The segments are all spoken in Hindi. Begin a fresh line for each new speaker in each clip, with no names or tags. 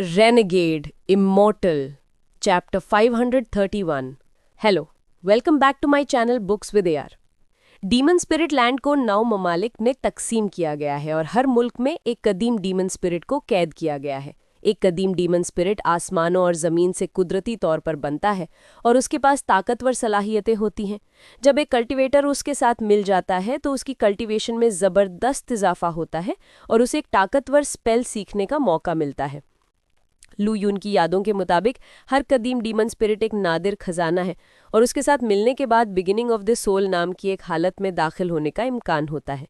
Renegade, Immortal, Chapter 531. Hello, welcome back to my channel Books with AR. Demon spirit land को 9 ममालिक में तकसीम किया गया है और हर मुल्क में एक कदीम डीमन स्पिरिट को कैद किया गया है। एक कदीम डीमन स्पिरिट आसमानों और ज़मीन से कुदरती तौर पर बनता है और उसके पास ताकतवर सलाहियतें होती हैं। जब एक कल्टीवेटर उसके साथ मिल जाता है तो उसकी कल्टीवेशन में ज़बरदस्त इजाफा होता है और उसे एक ताकतवर स्पेल सीखने का मौका मिलता है। लू यून की यादों के मुताबिक हर कदीम डीमन स्पिरिट एक नादिर खजाना है और उसके साथ मिलने के बाद बिगिनिंग ऑफ द सोल नाम की एक हालत में दाखिल होने का इम्कान होता है।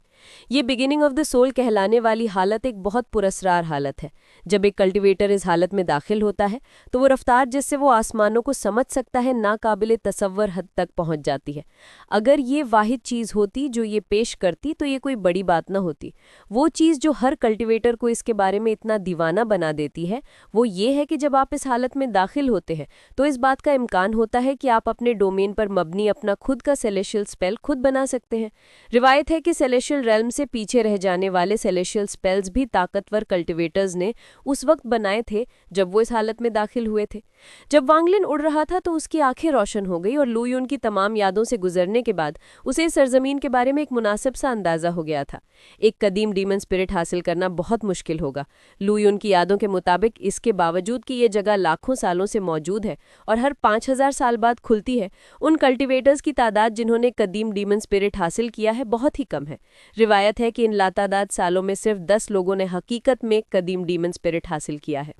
ये बिगिनिंग ऑफ द सोल कहलाने वाली हालत एक बहुत पुरस्रार हालत है। जब एक कल्टीवेटर इस हालत में दाखिल होता है तो वो रफ्तार जिससे वो आसमानों को समझ सकता है नाकाबिले तसव्वुर हद तक पहुंच जाती है। अगर ये वाहिद चीज़ होती जो ये पेश करती तो ये कोई बड़ी बात ना होती। वो चीज़ जो हर कल्टीवेटर को इसके बारे में इतना दीवाना बना देती है वो ये है कि जब आप इस हालत में दाखिल होते हैं तो इस बात का इम्कान होता है कि आप अपने डोमेन पर मबनी अपना खुद का सेलेशियल स्पेल खुद बना सकते हैं। रिवायत है कि सेलेशियल रेल्म से पीछे रह जाने वाले सेलेशियल स्पेल्स भी ताकतवर कल्टीवेटर्स ने उस वक्त बनाए थे जब वो इस हालत में दाखिल हुए थे। जब वांग लिन उड़ रहा था तो उसकी आंखें रोशन हो गई और लू यून की तमाम यादों से गुजरने के बाद उसे इस सरजमीन के बारे में एक मुनासिब सा अंदाजा हो गया था। एक कदीम डीमन स्पिरिट हासिल करना बहुत मुश्किल होगा। लू यून की यादों के मुताबिक इसके बावजूद कि ये जगह लाखों सालों से मौजूद है और हर 5000 साल बाद खुलती है, उन कल्टीवेटर्स की तादाद जिन्होंने कदीम डीमन स्पिरिट हासिल किया है बहुत ही कम है। रिवायत है कि इन लातादाद सालों में सिर्फ 10 लोगों ने हकीकत में कदीम डीमन स्पिरिट हासिल किया है।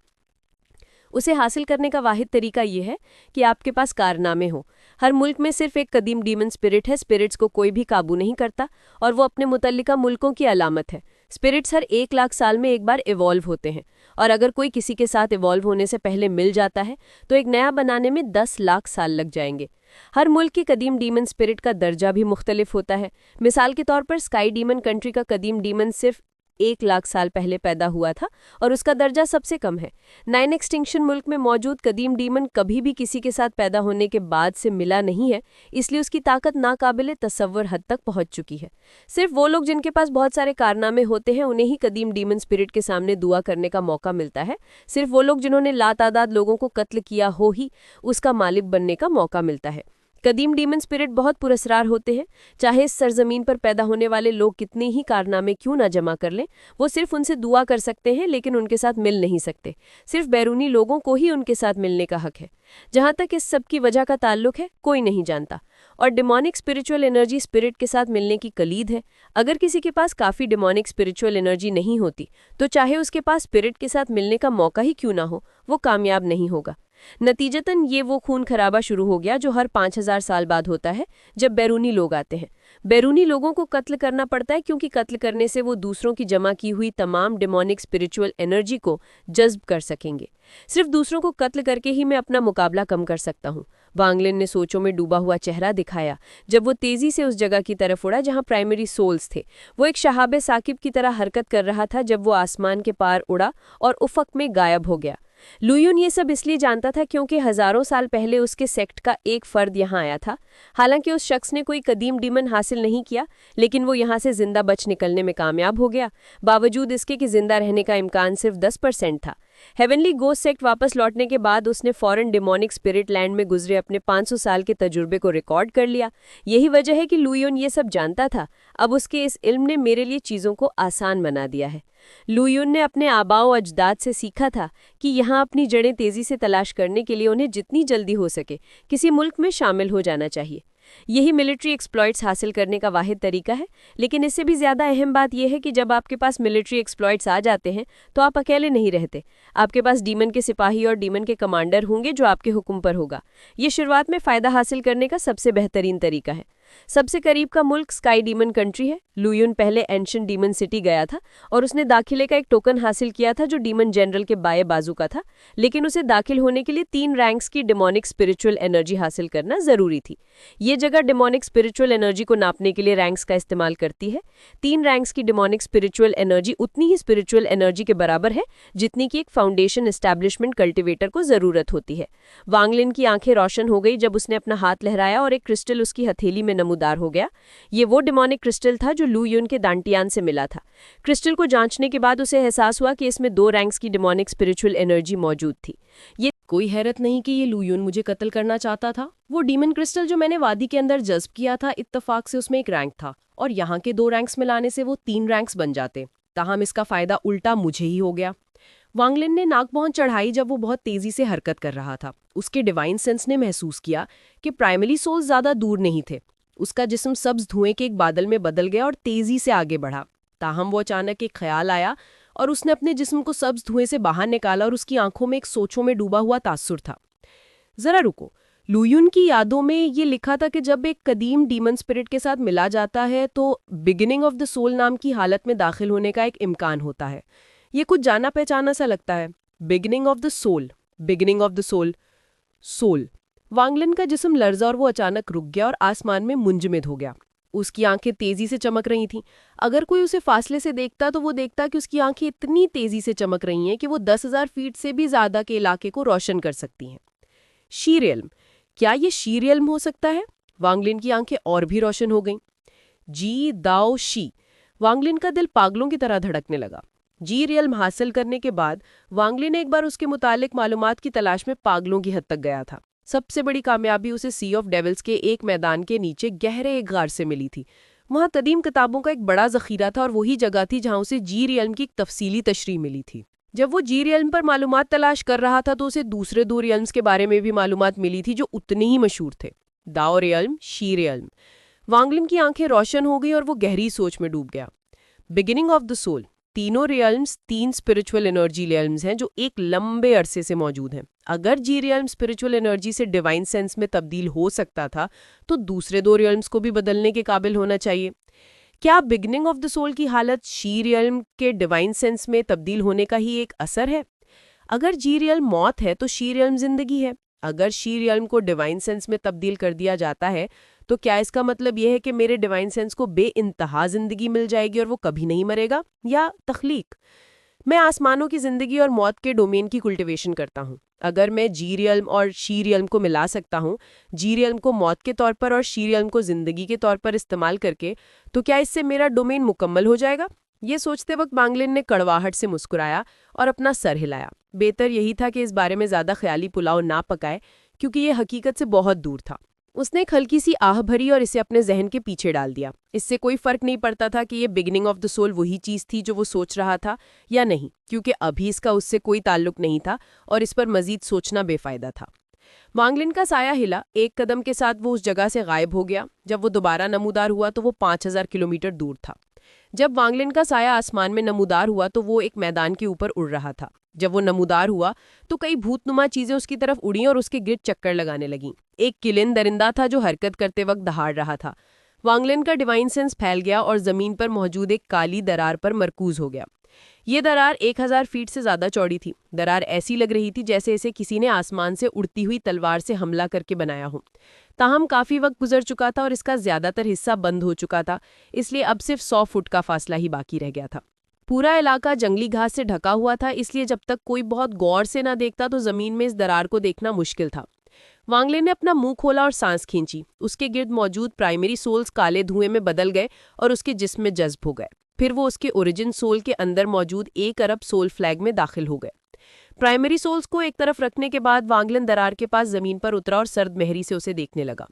उसे हासिल करने का वाहिद तरीका यह है कि आपके पास कारनामे हो। हर मुल्क में सिर्फ एक कदीम डीमन स्पिरिट है। स्पिरिट्स को कोई भी काबू नहीं करता और वो अपने मुतल्लिका मुल्कों की अलामत है। स्पिरिट्स हर 1 लाख साल में एक बार इवॉल्व होते हैं और अगर कोई किसी के साथ इवॉल्व होने से पहले मिल जाता है तो एक नया बनाने में 10 लाख साल लग जाएंगे। हर मुल्क की कदीम डीमन स्पिरिट का दर्जा भी मुख्तलिफ होता है। मिसाल के तौर पर स्काई डीमन कंट्री का कदीम डीमन सिर्फ 1 लाख साल पहले पैदा हुआ था और उसका दर्जा सबसे कम है। 9 एक्सटिंक्शन मुल्क में मौजूद कदीम डीमन कभी भी किसी के साथ पैदा होने के बाद से मिला नहीं है, इसलिए उसकी ताकत नाकाबिले तसव्वुर हद तक पहुंच चुकी है। सिर्फ वो लोग जिनके पास बहुत सारे कारनामे होते हैं उन्हें ही कदीम डीमन स्पिरिट के सामने दुआ करने का मौका मिलता है। सिर्फ वो लोग जिन्होंने लातादाद लोगों को कत्ल किया हो ही उसका मालिक बनने का मौका मिलता है। कदीम डीमन स्पिरिट बहुत पुरस्रार होते हैं। चाहे इस सरजमीन पर पैदा होने वाले लोग कितने ही कारनामे क्यों ना जमा कर लें, वो सिर्फ उनसे दुआ कर सकते हैं लेकिन उनके साथ मिल नहीं सकते। सिर्फ बैरूनी लोगों को ही उनके साथ मिलने का हक है। जहाँ तक इस सब की वजह का ताल्लुक है कोई नहीं जानता और डिमोनिक स्पिरिचुअल एनर्जी स्पिरिट के साथ मिलने की कलीद है। अगर किसी के पास काफ़ी डिमोनिक स्पिरिचुअल एनर्जी नहीं होती तो चाहे उसके पास स्पिरिट के साथ मिलने का मौका ही क्यों ना हो वो कामयाब नहीं होगा। नतीजतन ये वो खून खराबा शुरू हो गया जो हर 5000 साल बाद होता है जब बैरूनी लोग आते हैं। बैरूनी लोगों को कत्ल करना पड़ता है क्योंकि कत्ल करने से वो दूसरों की जमा की हुई तमाम डिमोनिक स्पिरिचुअल एनर्जी को जज्ब कर सकेंगे। सिर्फ दूसरों को कत्ल करके ही मैं अपना मुकाबला कम कर सकता हूँ। वांग लिन ने सोचों में डूबा हुआ चेहरा दिखाया जब वो तेजी से उस जगह की तरफ उड़ा जहाँ प्राइमरी सोल्स थे। वो एक शहाबे साकिब की तरह हरकत कर रहा था जब वो आसमान के पार उड़ा और उफक में गायब हो गया। लू यून ये सब इसलिए जानता था क्योंकि हजारों साल पहले उसके सेक्ट का एक फर्द यहाँ आया था। हालांकि उस शख्स ने कोई कदीम डीमन हासिल नहीं किया लेकिन वो यहाँ से जिंदा बच निकलने में कामयाब हो गया, बावजूद इसके कि जिंदा रहने का इम्कान सिर्फ 10% था। हेवनली गोस्ट सेक्ट वापस लौटने के बाद उसने फॉरेन डिमोनिक स्पिरिट लैंड में गुजरे अपने 500 साल के तजुर्बे को रिकॉर्ड कर लिया। यही वजह है कि लू यून ये सब जानता था। अब उसके इस इल्म ने मेरे लिए चीज़ों को आसान बना दिया है। लू यून ने अपने आबाओ अजदाद से सीखा था कि यहाँ अपनी जड़ें तेज़ी से तलाश करने के लिए उन्हें जितनी जल्दी हो सके किसी मुल्क में शामिल हो जाना चाहिए। यही मिलिट्री एक्सप्लॉइट्स हासिल करने का वाहिद तरीका है। लेकिन इससे भी ज़्यादा अहम बात यह है कि जब आपके पास मिलिट्री एक्सप्लॉइट्स आ जाते हैं तो आप अकेले नहीं रहते। आपके पास डीमन के सिपाही और डीमन के कमांडर होंगे जो आपके हुक्म पर होगा। ये शुरुआत में फ़ायदा हासिल करने का सबसे बेहतरीन तरीका है। सबसे करीब का मुल्क स्काई डीमन कंट्री है। लू यून पहले एंशिएंट डीमन सिटी गया था और उसने दाखिले का एक टोकन हासिल किया था जो डीमन जनरल के बाएं बाजू का था, लेकिन उसे दाखिल होने के लिए 3 रैंक्स की डिमोनिक स्पिरिचुअल एनर्जी हासिल करना जरूरी थी। ये जगह डिमोनिक स्पिरिचुअल एनर्जी को नापने के लिए रैंक्स का इस्तेमाल करती है। 3 रैंक्स की डिमोनिक स्पिरिचुअल एनर्जी उतनी ही स्पिरिचुअल एनर्जी के बराबर है जितनी की एक फाउंडेशन एस्टैब्लिशमेंट कल्टिवेटर को जरूरत होती है। वांग लिन की आंखें रोशन हो गई जब उसने अपना हाथ लहराया और एक क्रिस्टल उसकी हथेली में नमूदार हो गया। ये वो डिमोनिक क्रिस्टल था जो लू युन के दांटियान से मिला था। क्रिस्टल को जांचने के बाद उसे एहसास हुआ कि इसमें 2 रैंक्स की डिमोनिक स्पिरिचुअल एनर्जी मौजूद थी। ये कोई हैरत नहीं कि ये लू युन मुझे कत्ल करना चाहता था। वो डीमन क्रिस्टल जो मैंने वादी के अंदर जज्ब किया था, इत्तेफाक से उसमें एक रैंक था और यहाँ के 2 रैंक्स मिलाने से वो 3 रैंक्स बन जाते। ताहम इसका फायदा उल्टा मुझे ही हो गया। वांग लिन ने नाक पहुंच चढ़ाई जब वो बहुत तेजी से हरकत कर रहा था। उसके डिवाइन सेंस ने महसूस किया कि प्राइमरी सोल ज्यादा दूर नहीं थे। उसका जिस्म सब्ज धुएं के एक बादल में बदल गया और तेजी से आगे बढ़ा। ताहम वो अचानक एक ख्याल आया और उसने अपने जिस्म को सब्ज धुएं से बाहर निकाला और उसकी आंखों में एक सोचों में डूबा हुआ तासुर था। जरा रुको, लू युन की यादों में ये लिखा था कि जब एक कदीम डीमन स्पिरिट के साथ मिला जाता है तो बिगिनिंग ऑफ द सोल नाम की हालत में दाखिल होने का एक इम्कान होता है। ये कुछ जाना पहचाना सा लगता है। Beginning of the soul, beginning of the soul, soul. Wang Lin का जिस्म लर्जा और वो अचानक रुक गया और आसमान में मुंजमद हो गया। उसकी आंखें तेजी से चमक रही थीं। अगर कोई उसे फासले से देखता तो वो देखता कि उसकी आंखें इतनी तेजी से चमक रही हैं कि वो 10,000 फीट से भी ज्यादा के इलाके को रोशन कर सकती हैं। शी रियल्म, क्या ये शी रियल्म हो सकता है? वांग लिन की आंखें और भी रोशन हो गईं। जी दाओ शी। वांग लिन का दिल पागलों की तरह धड़कने लगा। जी रियल्म हासिल करने के बाद वांग लिन एक बार उसके मुतालिक मालूमात की तलाश में पागलों की हद तक गया था। सबसे बड़ी कामयाबी उसे सी ऑफ डेविल्स के एक मैदान के नीचे गहरे एक गार से मिली थी। वहां कदीम किताबों का एक बड़ा जखीरा था और वही जगह थी जहां उसे जी रियल्म की एक तफसीली तशरीह मिली थी। जब वो जी रियल्म पर मालूमात तलाश कर रहा था तो उसे दूसरे 2 रियल्म्स के बारे में भी मालूमात मिली थी जो उतने ही मशहूर थे, दाओ रियल्म, शी रियल्म। वांग लिन की आंखें रोशन हो गई और वो गहरी सोच में डूब गया। बिगिनिंग ऑफ द सोल, तीनों रियल्म्स 3 स्पिरिचुअल एनर्जी रियल्म्स हैं जो एक लंबे अरसे से मौजूद हैं। अगर जी रियल्म स्पिरिचुअल एनर्जी से डिवाइन सेंस में तब्दील हो सकता था तो दूसरे 2 रियल्म्स को भी बदलने के काबिल होना चाहिए। क्या बिगिनिंग ऑफ द सोल की हालत शी रियल्म के डिवाइन सेंस में तब्दील होने का ही एक असर है? अगर जी रियल्म मौत है तो शी रियल्म जिंदगी है। अगर शी रियल्म को डिवाइन सेंस में तब्दील कर दिया जाता है तो क्या इसका मतलब यह है कि मेरे डिवाइन सेंस को बेइंतहा जिंदगी मिल जाएगी और वो कभी नहीं मरेगा? या तख्लीक? मैं आसमानों की जिंदगी और मौत के डोमेन की कुल्टिवेशन करता हूँ। अगर मैं जी रियल्म और शी रियल्म को मिला सकता हूँ, जी रियल्म को मौत के तौर पर और शी रियल्म को जिंदगी के तौर पर इस्तेमाल करके, तो क्या इससे मेरा डोमेन मुकम्मल हो जाएगा? ये सोचते वक्त वांग लिन ने कड़वाहट से मुस्कुराया और अपना सर हिलाया। बेहतर यही था कि इस बारे में ज्यादा ख्याली पुलाव ना पकाए क्योंकि ये हकीकत से बहुत दूर था। उसने एक हल्की सी आह भरी और इसे अपने जहन के पीछे डाल दिया। इससे कोई फर्क नहीं पड़ता था कि ये बिगिनिंग ऑफ द सोल वही चीज थी जो वो सोच रहा था या नहीं, क्योंकि अभी इसका उससे कोई ताल्लुक नहीं था और इस पर मजीद सोचना बेफायदा था। वांग लिन का साया हिला। एक कदम के साथ वो उस जगह से गायब हो गया। जब वो दोबारा नमूदार हुआ तो वो 5,000 किलोमीटर दूर था। जब वांग लिन का साया आसमान में नमूदार हुआ तो वो एक मैदान के ऊपर उड़ रहा था। जब वो नमूदार हुआ तो कई भूतनुमा चीजें उसकी तरफ उड़ी और उसके गिर्द चक्कर लगाने लगीं। एक किलिन दरिंदा था जो हरकत करते वक्त दहाड़ रहा था। वांग लिन का डिवाइन सेंस फैल गया और जमीन पर मौजूद एक काली दरार पर मरकूज हो गया। ये दरार 1,000 फीट से ज्यादा चौड़ी थी। दरार ऐसी लग रही थी जैसे इसे किसी ने आसमान से उड़ती हुई तलवार से हमला करके बनाया हो। ताहम काफी वक्त गुजर चुका था और इसका ज्यादातर हिस्सा बंद हो चुका था, इसलिए अब सिर्फ 100 फुट का फासला ही बाकी रह गया था। पूरा इलाका जंगली घास से ढका हुआ था, इसलिए जब तक कोई बहुत गौर से ना देखता तो जमीन में इस दरार को देखना मुश्किल था। वांग लिन ने अपना मुंह खोला और सांस खींची। उसके गिर्द मौजूद प्राइमरी सोल्स काले धुएं में बदल गए और उसके जिस्म में जज्ब हो गए। फिर वो उसके ओरिजिन सोल के अंदर मौजूद 1 अरब सोल फ्लैग में दाखिल हो गए। प्राइमरी सोल्स को एक तरफ रखने के बाद वांग लिन दरार के पास जमीन पर उतरा और सर्द मेहरी से उसे देखने लगा।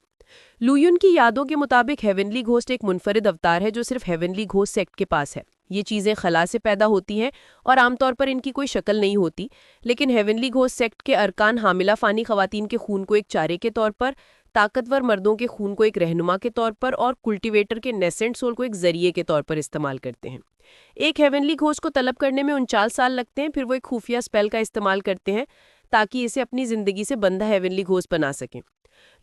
लू युन की यादों के मुताबिक हेवनली घोस्ट एक मुनफरिद अवतार है जो सिर्फ हेवनली घोस्ट सेक्ट के पास है। ये चीज़ें खला से पैदा होती हैं और आमतौर पर इनकी कोई शक्ल नहीं होती, लेकिन हेवनली घोस्ट सेक्ट के अरकान हामिला फ़ानी ख़वातीन के खून को एक चारे के तौर पर, ताकतवर मर्दों के खून को एक रहनुमा के तौर पर और कुल्टिवेटर के नेसेंट सोल को एक जरिए के तौर पर इस्तेमाल करते हैं। एक हेवनली घोस्ट को तलब करने में 49 साल लगते हैं। फिर वो एक खुफिया स्पेल का इस्तेमाल करते हैं ताकि इसे अपनी ज़िंदगी से बंधा हेवनली घोस्ट बना सकें।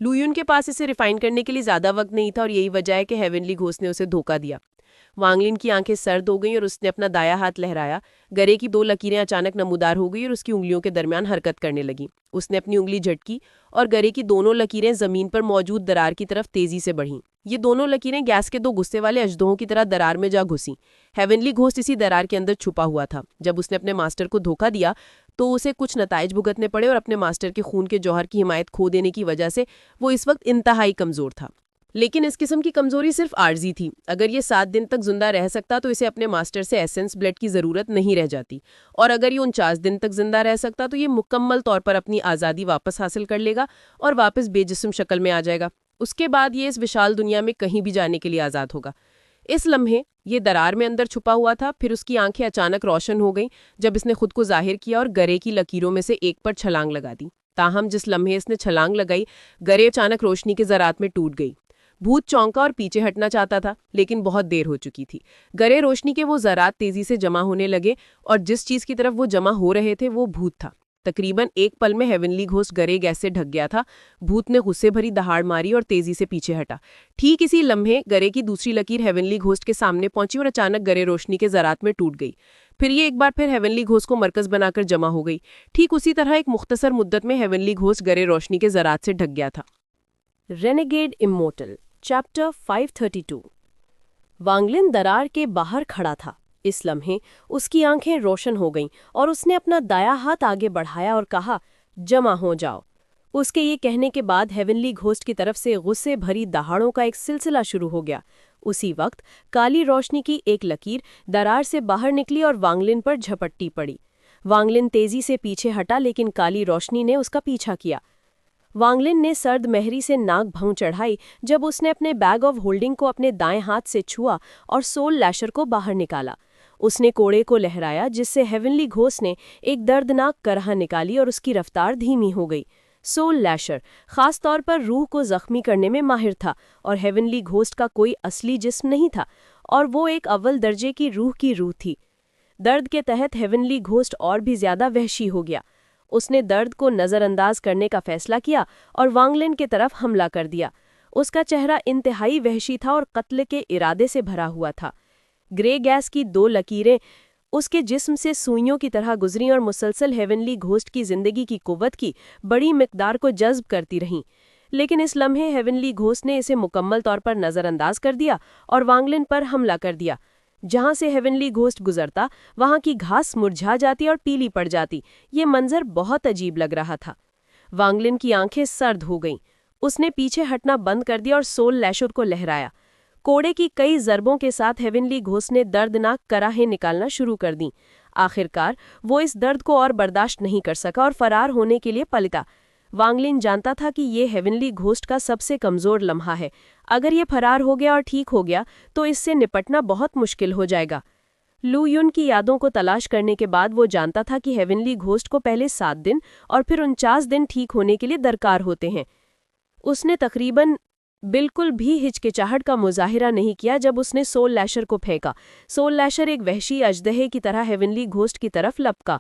लू युन के पास इसे रिफाइन करने के लिए ज़्यादा वक्त नहीं था और यही वजह है कि हेवनली घोस्ट ने उसे धोखा दिया। वांग लिन की आंखें सर्द हो गईं और उसने अपना दाया हाथ लहराया। गरे की 2 लकीरें अचानक नमूदार हो गई और उसकी उंगलियों के दरमियान हरकत करने लगीं। उसने अपनी उंगली झटकी और गरे की दोनों लकीरें जमीन पर मौजूद दरार की तरफ तेजी से बढ़ीं। ये दोनों लकीरें गैस के 2 गुस्से वाले अजदहों की तरह दरार में जा घुसीं। हेवनली घोस्ट इसी दरार के अंदर छुपा हुआ था। जब उसने अपने मास्टर को धोखा दिया तो उसे कुछ नताइज भुगतने पड़े और अपने मास्टर के खून के जौहर की हिमायत खो देने की वजह से वो इस वक्त इंतहाई कमजोर था। लेकिन इस किस्म की कमजोरी सिर्फ आर्जी थी। अगर ये 7 दिन तक जिंदा रह सकता तो इसे अपने मास्टर से एसेंस ब्लड की जरूरत नहीं रह जाती, और अगर ये 49 दिन तक जिंदा रह सकता तो ये मुकम्मल तौर पर अपनी आज़ादी वापस हासिल कर लेगा और वापस बेजिस्म शक्ल में आ जाएगा। उसके बाद ये इस विशाल दुनिया में कहीं भी जाने के लिए आज़ाद होगा। इस लम्हे ये दरार में अंदर छुपा हुआ था, फिर उसकी आंखें अचानक रोशन हो गईं जब इसने खुद को जाहिर किया और गरे की लकीरों में से एक पर छलांग लगा दी। ताहम जिस लम्हे इसने छलांग लगाई, गरे अचानक रोशनी के ज़रात में टूट गई। भूत चौंका और पीछे हटना चाहता था, लेकिन बहुत देर हो चुकी थी। गरे रोशनी के वो ज़रात तेजी से जमा होने लगे और जिस चीज़ की तरफ वो जमा हो रहे थे वो भूत था। तकरीबन एक पल में हेवनली घोस्ट गरे गैस से ढक गया था। भूत ने गुस्से भरी दहाड़ मारी और तेजी से पीछे हटा। ठीक इसी लम्हे गरे की दूसरी लकीर हेवनली घोस्ट के सामने पहुंची और अचानक गरे रोशनी के ज़रात में टूट गई। फिर ये एक बार फिर हेवनली घोस्ट को मरकज बनाकर जमा हो गई। ठीक उसी तरह एक मुख्तसर मुद्दत में हेवनली घोस्ट गरे रोशनी के ज़रात से ढक गया था। Renegade immortal chapter 532। वांगलिन दरार के बाहर खड़ा था। इस लम्हे उसकी आंखें रोशन हो गईं और उसने अपना दाया हाथ आगे बढ़ाया और कहा, जमा हो जाओ। उसके ये कहने के बाद हेवनली घोस्ट की तरफ से गुस्से भरी दहाड़ों का एक सिलसिला शुरू हो गया। उसी वक्त काली रोशनी की एक लकीर दरार से बाहर निकली और वांगलिन पर झपट्टी पड़ी। वांगलिन तेजी से पीछे हटा, लेकिन काली रोशनी ने उसका पीछा किया। वांगलिन ने सर्द मेहरी से नाक भौं चढ़ाई जब उसने अपने बैग ऑफ होल्डिंग को अपने दाएं हाथ से छुआ और सोल लैशर को बाहर निकाला। उसने कोड़े को लहराया, जिससे हेवनली घोस्ट ने एक दर्दनाक करहा निकाली और उसकी रफ्तार धीमी हो गई। सोल लैशर खास तौर पर रूह को जख्मी करने में माहिर था और हेवनली घोस्ट का कोई असली जिस्म नहीं था, और वो एक अव्वल दर्जे की रूह थी। दर्द के तहत हेवनली घोस्ट और भी ज्यादा वहशी हो गया। उसने दर्द को नज़रअंदाज करने का फैसला किया और वांगलिन की तरफ हमला कर दिया। उसका चेहरा इंतहाई वहशी था और कत्ल के इरादे से भरा हुआ था। ग्रे गैस की 2 लकीरें उसके जिस्म से सुइयों की तरह गुजरीं और मुसलसल हेवनली घोस्ट की जिंदगी की कुव्वत की बड़ी मिकदार को जज्ब करती रहीं। लेकिन इस लम्हे हेवनली घोस्ट ने इसे मुकम्मल तौर पर नज़रअंदाज कर दिया और वांगलिन पर हमला कर दिया। जहां से हेवनली घोस्ट गुजरता, वहां की घास मुरझा जाती और पीली पड़ जाती। ये मंजर बहुत अजीब लग रहा था। वांगलिन की आंखें सर्द हो गईं। उसने पीछे हटना बंद कर दिया और सोल लैशर को लहराया। कोड़े की कई ज़रबों के साथ हेवनली घोस्ट ने दर्दनाक कराहें निकालना शुरू कर दी। आखिरकार वो इस दर्द को और बर्दाश्त नहीं कर सका और फरार होने के लिए पलटा। वांगलिन जानता था कि ये हेवनली घोस्ट का सबसे कमज़ोर लम्हा है। अगर ये फरार हो गया और ठीक हो गया तो इससे निपटना बहुत मुश्किल हो जाएगा। लू युन की यादों को तलाश करने के बाद वो जानता था कि हेवनली घोस्ट को पहले 7 दिन और फिर 49 दिन ठीक होने के लिए दरकार होते हैं। उसने तकरीबन बिल्कुल भी हिचकिचाहट का मुजाहिरा नहीं किया जब उसने सोल लैशर को फेंका। सोल लैशर एक वहशी अजदहे की तरह हेवनली घोस्ट की तरफ लपका।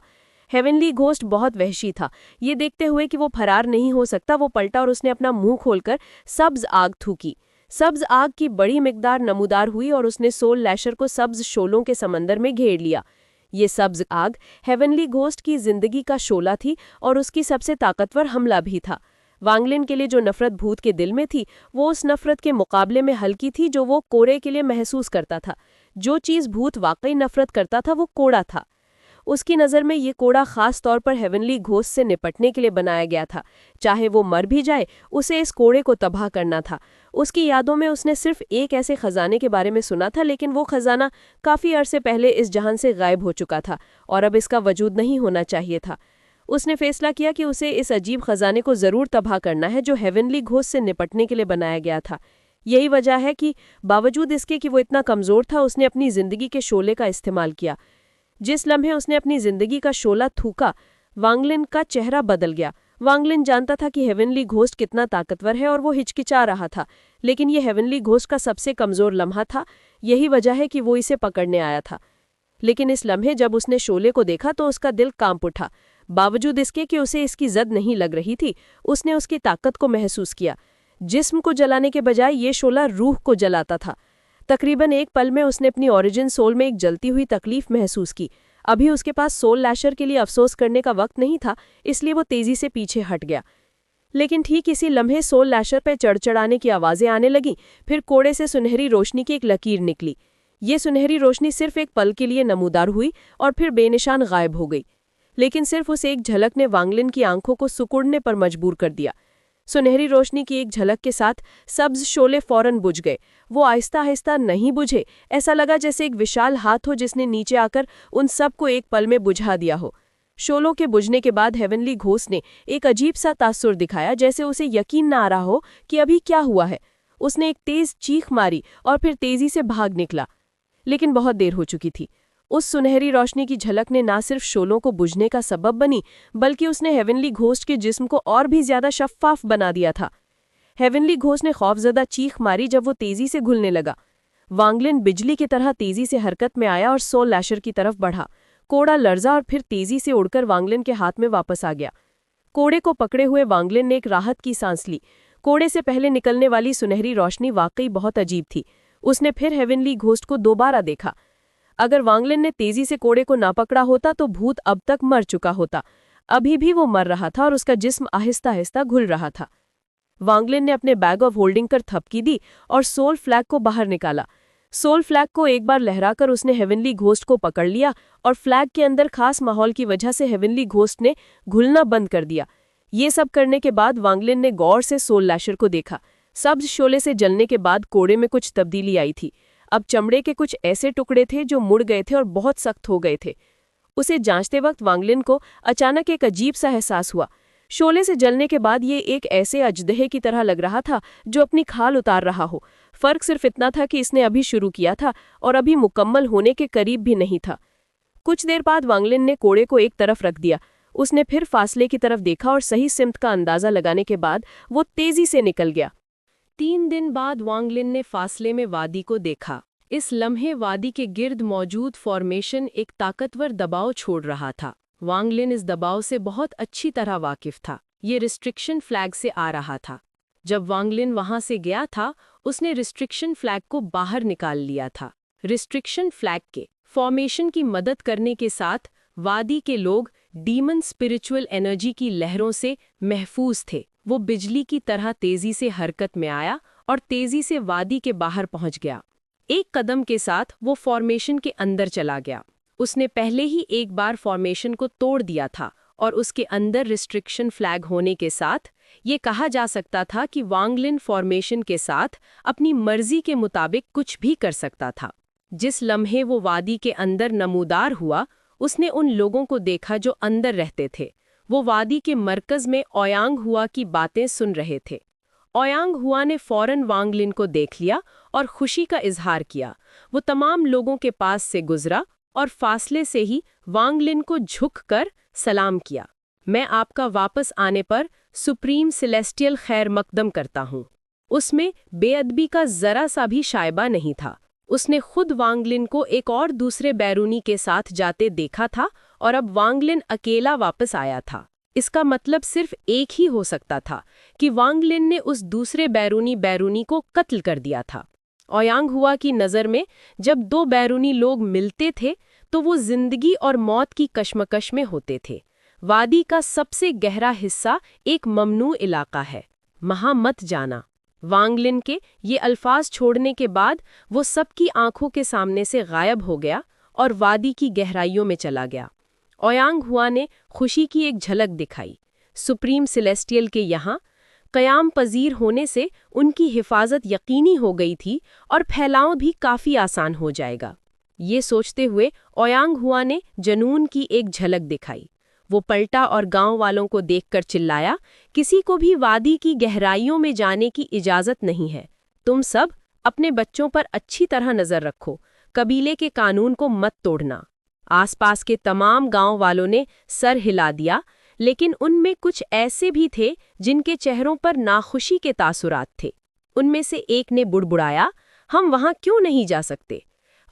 हेवनली घोस्ट बहुत वहशी था। ये देखते हुए कि वो फरार नहीं हो सकता, वो पलटा और उसने अपना मुंह खोलकर सब्ज आग थूकी। सब्ज आग की बड़ी मिकदार नमूदार हुई और उसने सोल लैशर को सब्ज शोलों के समंदर में घेर लिया। ये सब्ज आग हेवनली घोस्ट की जिंदगी का शोला थी और उसकी सबसे ताकतवर हमला भी था। वांगलिन के लिए जो नफरत भूत के दिल में थी, वो उस नफरत के मुकाबले में हल्की थी जो वो कोड़े के लिए महसूस करता था। जो चीज़ भूत वाकई नफरत करता था वो कोड़ा था। उसकी नज़र में ये कोड़ा खास तौर पर हेवनली घोस्ट से निपटने के लिए बनाया गया था। चाहे वो मर भी जाए, उसे इस कोड़े को तबाह करना था। उसकी यादों में उसने सिर्फ एक ऐसे खजाने के बारे में सुना था, लेकिन वो खजाना काफ़ी अरसे पहले इस जहान से गायब हो चुका था और अब इसका वजूद नहीं होना चाहिए था। उसने फैसला किया कि उसे इस अजीब खजाने को ज़रूर तबाह करना है जो हेवनली घोस्ट से निपटने के लिए बनाया गया था। यही वजह है कि बावजूद इसके कि वो इतना कमज़ोर था, उसने अपनी ज़िंदगी के शोले का इस्तेमाल किया। जिस लम्हे उसने अपनी जिंदगी का शोला थूका, वांगलिन का चेहरा बदल गया। वांगलिन जानता था कि हेवनली घोस्ट कितना ताकतवर है और वो हिचकिचा रहा था, लेकिन ये हेवनली घोस्ट का सबसे कमजोर लम्हा था। यही वजह है कि वो इसे पकड़ने आया था। लेकिन इस लम्हे जब उसने शोले को देखा तो उसका दिल कांप उठा। बावजूद इसके कि उसे इसकी जद नहीं लग रही थी, उसने उसकी ताकत को महसूस किया। जिस्म को जलाने के बजाय ये शोला रूह को जलाता था। तकरीबन एक पल में उसने अपनी ओरिजिन सोल में एक जलती हुई तकलीफ महसूस की। अभी उसके पास सोल लैशर के लिए अफसोस करने का वक्त नहीं था, इसलिए वो तेजी से पीछे हट गया। लेकिन ठीक इसी लम्हे सोल लैशर पे चढ़चढ़ाने की आवाज़ें आने लगीं। फिर कोड़े से सुनहरी रोशनी की एक लकीर निकली। ये सुनहरी रोशनी सिर्फ एक पल के लिए नमूदार हुई और फिर बेनिशान गायब हो गई। लेकिन सिर्फ उस एक झलक ने वांगलिन की आंखों को सिकुड़ने पर मजबूर कर दिया। सुनहरी रोशनी की एक झलक के साथ सब्ज शोले फौरन बुझ गए। वो आहिस्ता आहिस्ता नहीं बुझे, ऐसा लगा जैसे एक विशाल हाथ हो जिसने नीचे आकर उन सबको एक पल में बुझा दिया हो। शोलों के बुझने के बाद हेवनली घोस्ट ने एक अजीब सा तासुर दिखाया, जैसे उसे यकीन न आ रहा हो कि अभी क्या हुआ है। उसने एक तेज चीख मारी और फिर तेजी से भाग निकला, लेकिन बहुत देर हो चुकी थी। उस सुनहरी रोशनी की झलक ने ना सिर्फ शोलों को बुझने का सबब बनी, बल्कि उसने हेवनली घोस्ट के जिस्म को और भी ज्यादा शफ्फाफ बना दिया था। हेवनली घोस्ट ने खौफजदा चीख मारी जब वो तेजी से घुलने लगा। वांगलिन बिजली की तरह तेजी से हरकत में आया और सोल लैशर की तरफ बढ़ा। कोड़ा लर्जा और फिर तेजी से उड़कर वांगलिन के हाथ में वापस आ गया। कोड़े को पकड़े हुए वांगलिन ने एक राहत की सांस ली। कोड़े से पहले निकलने वाली सुनहरी रोशनी वाकई बहुत अजीब थी। उसने फिर हेवनली घोस्ट को दोबारा देखा। अगर वांगलिन ने तेजी से कोड़े को ना पकड़ा होता तो भूत अब तक मर चुका होता। अभी भी वो मर रहा था और उसका जिस्म आहिस्ता आहिस्ता घुल रहा था। वांगलिन ने अपने बैग ऑफ होल्डिंग कर थपकी दी और सोल फ्लैग को बाहर निकाला। सोल फ्लैग को एक बार लहराकर उसने हेवनली घोस्ट को पकड़ लिया और फ्लैग के अंदर खास माहौल की वजह से हेवनली घोस्ट ने घुलना बंद कर दिया। ये सब करने के बाद वांगलिन ने गौर से सोल लैशर को देखा। सब्ज शोले से जलने के बाद कोड़े में कुछ तब्दीली आई थी। अब चमड़े के कुछ ऐसे टुकड़े थे जो मुड़ गए थे और बहुत सख्त हो गए थे। उसे जांचते वक्त वांगलिन को अचानक एक अजीब सा एहसास हुआ। शोले से जलने के बाद ये एक ऐसे अजदहे की तरह लग रहा था जो अपनी खाल उतार रहा हो। फर्क सिर्फ इतना था कि इसने अभी शुरू किया था और अभी मुकम्मल होने के करीब भी नहीं था। कुछ देर बाद वांगलिन ने कोड़े को एक तरफ रख दिया। उसने फिर फासले की तरफ देखा और सही सिमत का अंदाजा लगाने के बाद वो तेजी से निकल गया। 3 दिन बाद वांगलिन ने फासले में वादी को देखा। इस लम्हे वादी के गिर्द मौजूद फॉर्मेशन एक ताकतवर दबाव छोड़ रहा था। वांगलिन इस दबाव से बहुत अच्छी तरह वाकिफ था। ये रिस्ट्रिक्शन फ्लैग से आ रहा था। जब वांगलिन वहां से गया था, उसने रिस्ट्रिक्शन फ्लैग को बाहर निकाल लिया था। रिस्ट्रिक्शन फ्लैग के फॉर्मेशन की मदद करने के साथ वादी के लोग डीमन स्पिरिचुअल एनर्जी की लहरों से महफूज थे। वो बिजली की तरह तेजी से हरकत में आया और तेजी से वादी के बाहर पहुंच गया। एक कदम के साथ वो फॉर्मेशन के अंदर चला गया। उसने पहले ही एक बार फॉर्मेशन को तोड़ दिया था और उसके अंदर रिस्ट्रिक्शन फ्लैग होने के साथ ये कहा जा सकता था कि वांगलिन फॉर्मेशन के साथ अपनी मर्जी के मुताबिक कुछ भी कर सकता था। जिस लम्हे वो वादी के अंदर नमूदार हुआ, उसने उन लोगों को देखा जो अंदर रहते थे। वो वादी के मरकज में ओयांग हुआ की बातें सुन रहे थे। ओयांग हुआ ने फौरन वांगलिन को देख लिया और खुशी का इजहार किया। वो तमाम लोगों के पास से गुजरा और फासले से ही वांगलिन को झुककर सलाम किया। मैं आपका वापस आने पर सुप्रीम सेलेस्टियल खैर मकदम करता हूँ। उसमें बेअदबी का जरा सा भी शायबा नहीं था। उसने खुद वांगलिन को एक और दूसरे बैरूनी के साथ जाते देखा था और अब वांगलिन अकेला वापस आया था। इसका मतलब सिर्फ एक ही हो सकता था कि वांगलिन ने उस दूसरे बैरूनी को कत्ल कर दिया था। ओयांग हुआ की नज़र में जब 2 बैरूनी लोग मिलते थे तो वो जिंदगी और मौत की कश्मकश में होते थे। वादी का सबसे गहरा हिस्सा एक ममनू इलाका है, वहां मत जाना। वांगलिन के ये अल्फाज छोड़ने के बाद वो सबकी आंखों के सामने से गायब हो गया और वादी की गहराइयों में चला गया। ओयांग हुआ ने खुशी की एक झलक दिखाई। सुप्रीम सेलेस्टियल के यहाँ क़याम पजीर होने से उनकी हिफाजत यकीनी हो गई थी और फैलाव भी काफ़ी आसान हो जाएगा। ये सोचते हुए ओयांग हुआ ने जनून की एक झलक दिखाई। वो पलटा और गांव वालों को देखकर चिल्लाया, किसी को भी वादी की गहराइयों में जाने की इजाज़त नहीं है। तुम सब अपने बच्चों पर अच्छी तरह नज़र रखो, कबीले के कानून को मत तोड़ना। आसपास के तमाम गांव वालों ने सर हिला दिया, लेकिन उनमें कुछ ऐसे भी थे जिनके चेहरों पर नाखुशी के तासुरात थे। उनमें से एक ने बुड़बुड़ाया, हम वहां क्यों नहीं जा सकते?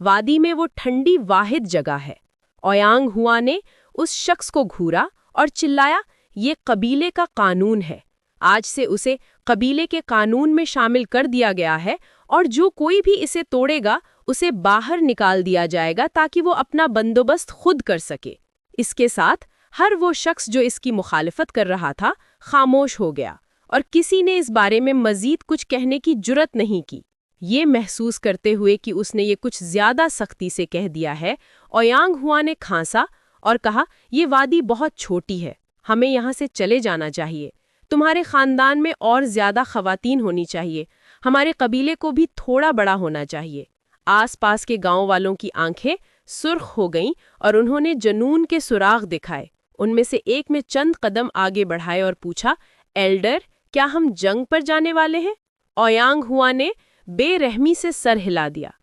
वादी में वो ठंडी वाहिद जगह है। ओयांग हुआ ने उस शख्स को घूरा और चिल्लाया, ये कबीले का कानून है। आज से उसे कबीले के कानून में शामिल कर दिया गया है और जो कोई भी इसे तोड़ेगा उसे बाहर निकाल दिया जाएगा ताकि वो अपना बंदोबस्त खुद कर सके। इसके साथ हर वो शख्स जो इसकी मुखालिफत कर रहा था खामोश हो गया और किसी ने इस बारे में मजीद कुछ कहने की जुर्रत नहीं की। ये महसूस करते हुए कि उसने ये कुछ ज्यादा सख्ती से कह दिया है, ओयांग हुआ ने खांसा और कहा, ये वादी बहुत छोटी है, हमें यहाँ से चले जाना चाहिए। तुम्हारे खानदान में और ज्यादा खवातीन होनी चाहिए। हमारे कबीले को भी थोड़ा बड़ा होना चाहिए। आसपास के गांव वालों की आंखें सुर्ख हो गईं और उन्होंने जुनून के सुराग दिखाए। उनमें से एक में चंद कदम आगे बढ़ाए और पूछा, एल्डर, क्या हम जंग पर जाने वाले हैं? ओयांग हुआ ने बेरहमी से सर हिला दिया।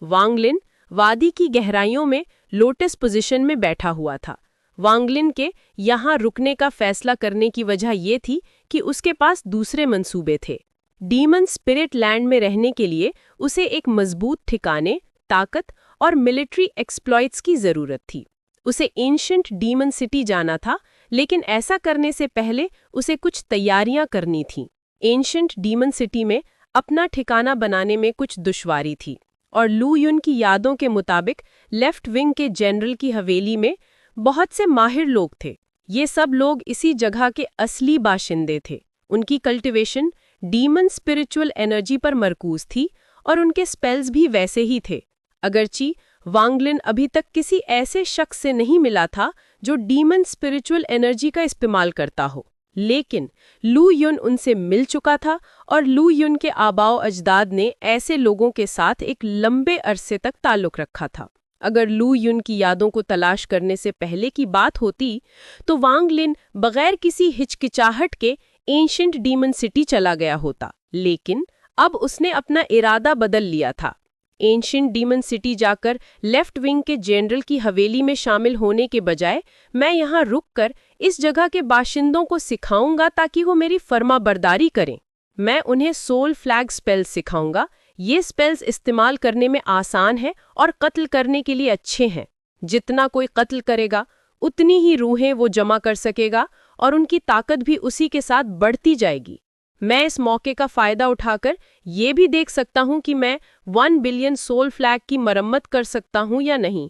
वांगलिन वादी की गहराइयों में लोटस पोजीशन में बैठा हुआ था। वांगलिन के यहाँ रुकने का फैसला करने की वजह ये थी कि उसके पास दूसरे मंसूबे थे। डीमन स्पिरिट लैंड में रहने के लिए उसे एक मजबूत ठिकाने, ताकत और मिलिट्री एक्सप्लॉइट्स की जरूरत थी। उसे एंशिएंट डीमन सिटी जाना था, लेकिन ऐसा करने से पहले उसे कुछ तैयारियां करनी थीं। एंशिएंट डीमन सिटी में अपना ठिकाना बनाने में कुछ दुश्वारी थी, और लू युन की यादों के मुताबिक लेफ्ट विंग के जनरल की हवेली में बहुत से माहिर लोग थे। ये सब लोग इसी जगह के असली बाशिंदे थे। उनकी कल्टीवेशन डीमन स्पिरिचुअल एनर्जी पर मरकूज थी और उनके स्पेल्स भी वैसे ही थे। अगरची वांगलिन अभी तक किसी ऐसे शख्स से नहीं मिला था जो डीमन स्पिरिचुअल एनर्जी का इस्तेमाल करता हो, लेकिन लू युन उनसे मिल चुका था और लू युन के आबाओ अजदाद ने ऐसे लोगों के साथ एक लंबे अरसे तक ताल्लुक रखा था। अगर लू युन की यादों को तलाश करने से पहले की बात होती तो वांगलिन बगैर किसी हिचकिचाहट के एंशिएंट डीमन सिटी चला गया होता, लेकिन अब उसने अपना इरादा बदल लिया था। एंशिएंट डीमन सिटी जाकर लेफ्ट विंग के जनरल की हवेली में शामिल होने के बजाय मैं यहाँ रुककर इस जगह के बाशिंदों को सिखाऊंगा ताकि वो मेरी फर्माबरदारी करें। मैं उन्हें सोल फ्लैग स्पेल्स सिखाऊंगा। ये स्पेल्स इस्तेमाल करने में आसान है और कत्ल करने के लिए अच्छे हैं। जितना कोई कत्ल करेगा उतनी ही रूहें वो जमा कर सकेगा और उनकी ताकत भी उसी के साथ बढ़ती जाएगी। मैं इस मौके का फायदा उठाकर ये भी देख सकता हूँ कि मैं 1 बिलियन सोल फ्लैग की मरम्मत कर सकता हूँ या नहीं।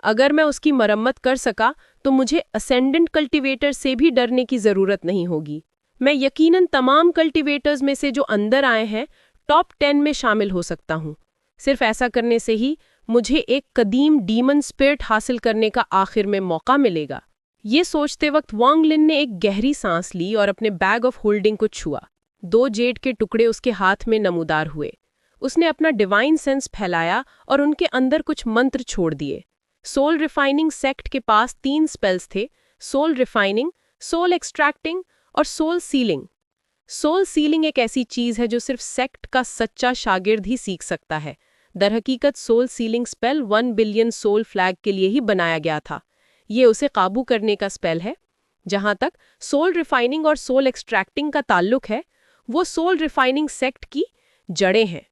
अगर मैं उसकी मरम्मत कर सका तो मुझे असेंडेंट कल्टीवेटर से भी डरने की ज़रूरत नहीं होगी। मैं यकीनन तमाम कल्टीवेटर्स में से जो अंदर आए हैं टॉप 10 में शामिल हो सकता हूँ। सिर्फ ऐसा करने से ही मुझे एक कदीम डीमन स्पिरिट हासिल करने का आखिर में मौका मिलेगा। ये सोचते वक्त वांगलिन ने एक गहरी सांस ली और अपने बैग ऑफ होल्डिंग को छुआ। 2 जेड के टुकड़े उसके हाथ में नमूदार हुए। उसने अपना डिवाइन सेंस फैलाया और उनके अंदर कुछ मंत्र छोड़ दिए। सोल रिफाइनिंग सेक्ट के पास 3 स्पेल्स थे: सोल रिफाइनिंग, सोल एक्सट्रैक्टिंग और सोल सीलिंग। सोल सीलिंग एक ऐसी चीज है जो सिर्फ सेक्ट का सच्चा शागिर्द ही सीख सकता है। दरहकीकत soul sealing spell 1 billion soul flag के लिए ही बनाया गया था। ये उसे काबू करने का स्पेल है। जहां तक सोल रिफाइनिंग और सोल एक्सट्रैक्टिंग का ताल्लुक है, वो सोल रिफाइनिंग सेक्ट की जड़ें हैं।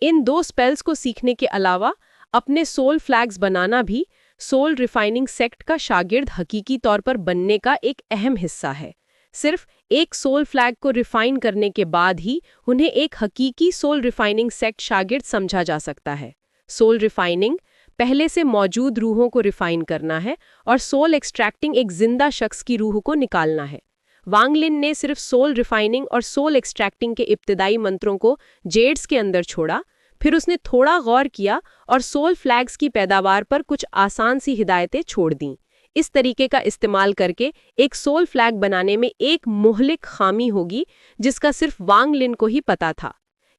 इन 2 स्पेल्स को सीखने के अलावा अपने सोल फ्लैग्स बनाना भी सोल रिफाइनिंग सेक्ट का शागिर्द हकीकी तौर पर बनने का एक अहम हिस्सा है। सिर्फ एक सोल फ्लैग को रिफाइन करने के बाद ही उन्हें एक हकीकी सोल रिफाइनिंग सेक्ट शागिर्द समझा जा सकता है। सोल रिफाइनिंग पहले से मौजूद रूहों को रिफाइन करना है और सोल एक्सट्रैक्टिंग एक जिंदा शख्स की रूह को निकालना है। वांगलिन ने सिर्फ सोल रिफाइनिंग और सोल एक्सट्रैक्टिंग के इब्तिदाई मंत्रों को जेड्स के अंदर छोड़ा, फिर उसने थोड़ा गौर किया और सोल फ्लैग्स की पैदावार पर कुछ आसान सी हिदायतें छोड़ दीं। इस तरीके का इस्तेमाल करके एक सोल फ्लैग बनाने में एक मुहलिक खामी होगी जिसका सिर्फ वांगलिन को ही पता था।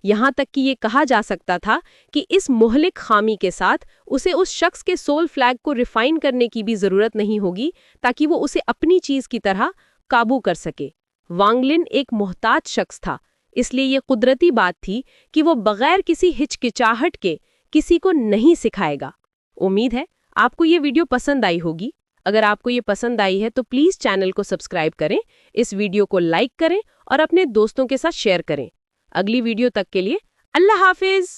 यहाँ तक कि ये कहा जा सकता था कि इस मुहलिक खामी के साथ उसे उस शख्स के सोल फ्लैग को रिफाइन करने की भी ज़रूरत नहीं होगी ताकि वो उसे अपनी चीज़ की तरह काबू कर सके। वांगलिन एक मोहताज शख्स था, इसलिए ये कुदरती बात थी कि वो बगैर किसी हिचकिचाहट के किसी को नहीं सिखाएगा। उम्मीद है आपको ये वीडियो पसंद आई होगी। अगर आपको ये पसंद आई है तो प्लीज़ चैनल को सब्सक्राइब करें, इस वीडियो को लाइक करें और अपने दोस्तों के साथ शेयर करें। अगली वीडियो तक के लिए अल्लाह हाफिज़।